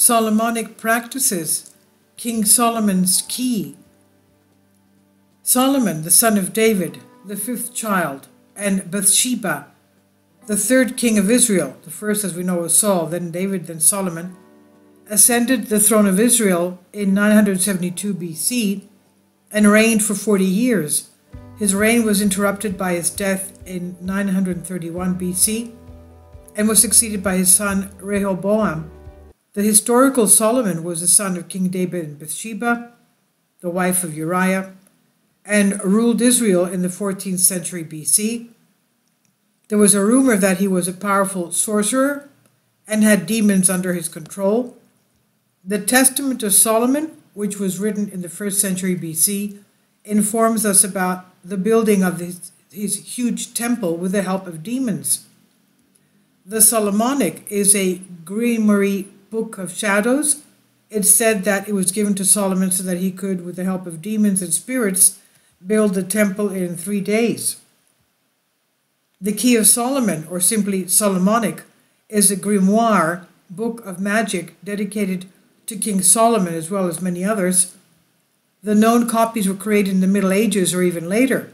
Solomonic practices, King Solomon's key. Solomon, the son of David, the fifth child, and Bathsheba, the third king of Israel, the first, as we know, was Saul, then David, then Solomon, ascended the throne of Israel in 972 BC and reigned for 40 years. His reign was interrupted by his death in 931 BC and was succeeded by his son Rehoboam. The historical Solomon was the son of King David and Bathsheba, the wife of Uriah, and ruled Israel in the 14th century BC. There was a rumor that he was a powerful sorcerer and had demons under his control. The Testament of Solomon, which was written in the 1st century BC, informs us about the building of his huge temple with the help of demons. The Solomonic is a grimoire book of shadows. It's said that it was given to Solomon so that he could, with the help of demons and spirits, build the temple in 3 days. The Key of Solomon, or simply Solomonic, is a grimoire book of magic dedicated to King Solomon as well as many others. The known copies were created in the Middle Ages or even later.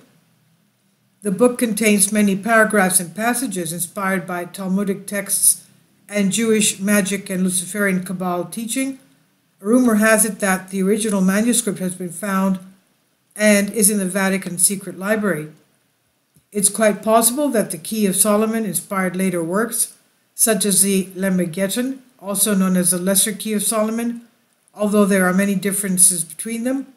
The book contains many paragraphs and passages inspired by Talmudic texts and Jewish magic and Luciferian Kabbalah teaching. Rumor has it that the original manuscript has been found and is in the Vatican Secret Library. It's quite possible that the Key of Solomon inspired later works, such as the Lemegeton, also known as the Lesser Key of Solomon, although there are many differences between them.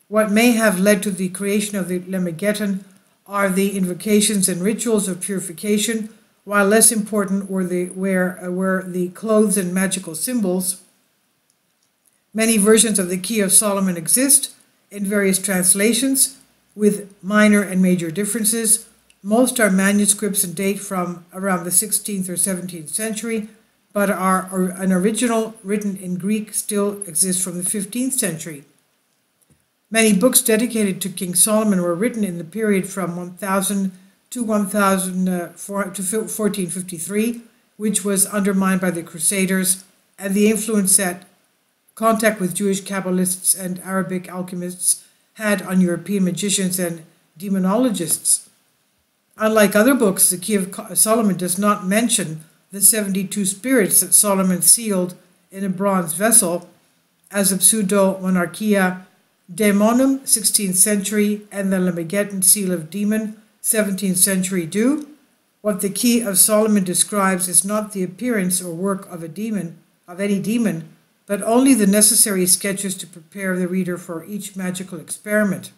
What may have led to the creation of the Lemegeton are the invocations and rituals of purification, while less important were the clothes and magical symbols. Many versions of the Key of Solomon exist in various translations, with minor and major differences. Most are manuscripts and date from around the 16th or 17th century, but an original written in Greek still exists from the 15th century. Many books dedicated to King Solomon were written in the period from 1000 to 1453, which was undermined by the Crusaders and the influence that contact with Jewish Kabbalists and Arabic alchemists had on European magicians and demonologists. Unlike other books, the Key of Solomon does not mention the 72 spirits that Solomon sealed in a bronze vessel, as the Pseudo-Monarchia Daemonum, 16th century, and the Lemegeton Seal of Demon, 17th century do. What the Key of Solomon describes is not the appearance or work of any demon, but only the necessary sketches to prepare the reader for each magical experiment.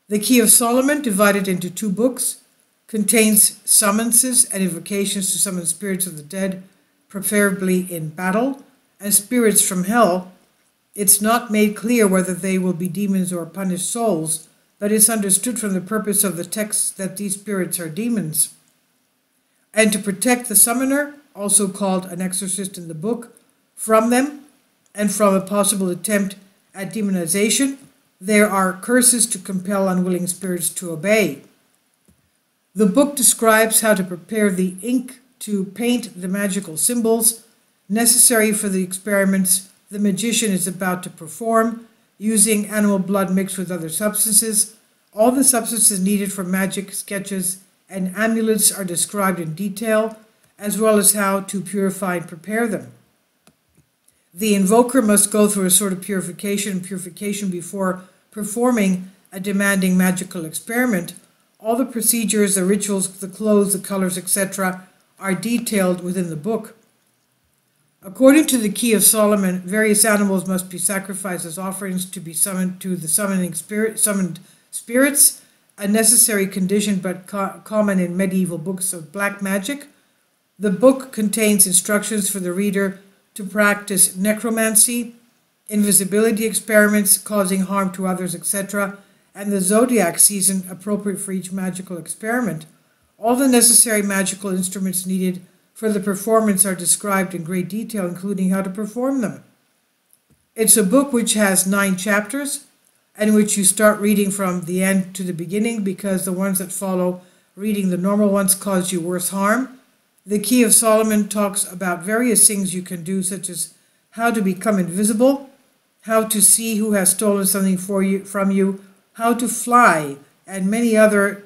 The Key of Solomon, divided into 2 books, contains summonses and invocations to summon spirits of the dead, preferably in battle, and spirits from hell. It's not made clear whether they will be demons or punished souls, but it's understood from the purpose of the text that these spirits are demons. And to protect the summoner, also called an exorcist in the book, from them and from a possible attempt at demonization, there are curses to compel unwilling spirits to obey. The book describes how to prepare the ink to paint the magical symbols necessary for the experiments the magician is about to perform, using animal blood mixed with other substances. All the substances needed for magic sketches and amulets are described in detail, as well as how to purify and prepare them. The invoker must go through a sort of purification before performing a demanding magical experiment. All the procedures, the rituals, the clothes, the colors, etc. are detailed within the book. According to the Key of Solomon, various animals must be sacrificed as offerings to be summoned to the summoned spirits, a necessary condition but common in medieval books of black magic. The book contains instructions for the reader to practice necromancy, invisibility experiments causing harm to others, etc., and the zodiac season appropriate for each magical experiment. All the necessary magical instruments needed for the performance are described in great detail, including how to perform them. It's a book which has 9 chapters, and which you start reading from the end to the beginning, because the ones that follow reading the normal ones cause you worse harm. The Key of Solomon talks about various things you can do, such as how to become invisible, how to see who has stolen something from you, how to fly, and many other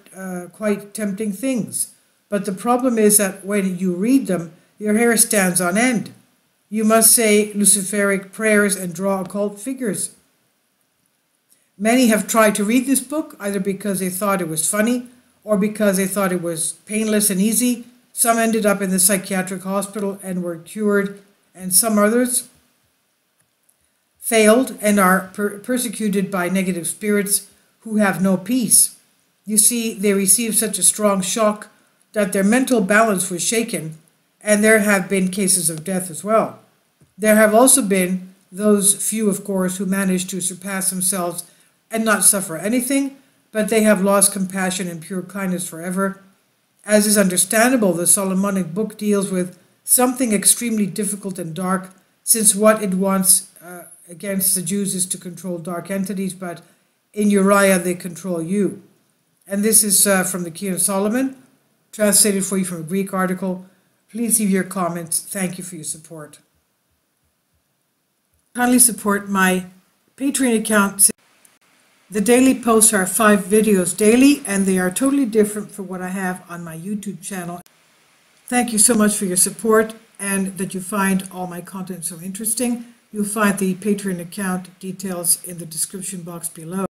quite tempting things. But the problem is that when you read them, your hair stands on end. You must say Luciferic prayers and draw occult figures. Many have tried to read this book, either because they thought it was funny or because they thought it was painless and easy. Some ended up in the psychiatric hospital and were cured, and some others failed and are persecuted by negative spirits who have no peace. You see, they received such a strong shock that their mental balance was shaken, and there have been cases of death as well. There have also been those few, of course, who managed to surpass themselves and not suffer anything, but they have lost compassion and pure kindness forever. As is understandable, the Solomonic book deals with something extremely difficult and dark, since what it wants against the Jews is to control dark entities, but in Uriah they control you. And this is from the Key of Solomon, translated for you from a Greek article. Please leave your comments. Thank you for your support. Kindly support my Patreon account. The daily posts are 5 videos daily, and they are totally different from what I have on my YouTube channel. Thank you so much for your support and that you find all my content so interesting. You'll find the Patreon account details in the description box below.